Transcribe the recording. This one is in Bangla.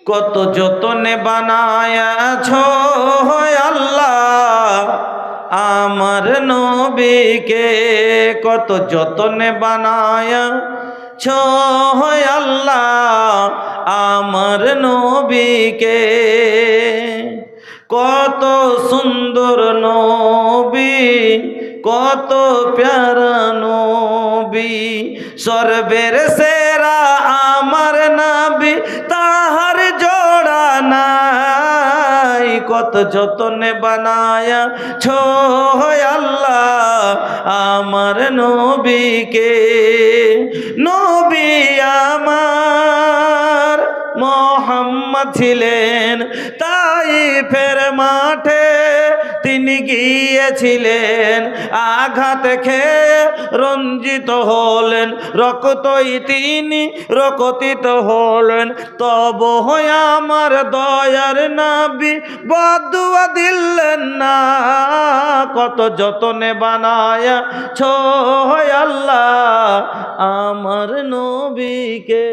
কত যতনে বানায়াছো আল্লাহ আমার নবীকে, কত যতনে বানায়াছো আল্লাহ আমার নবীকে। কত সুন্দর নবী, কত প্যারা নবী, সর্বের সেরা আমার নবী, তাহার জোড়া নাই। কত যতনে বানায়াছো আল্লাহ আমার নবীকে। নবী আমার মুহাম্মদ ছিলেন তাইফের মাঠে, তিনি গিয়েছিলেন আঘাত খেয়ে রঞ্জিত হলেন, রক্তই তিনি রকতিত হলেন। তবু আমার দয়ার নবী বদুয়া দিলেন না। কত যতনে বানায়াছো আল্লাহ আমার নবীকে।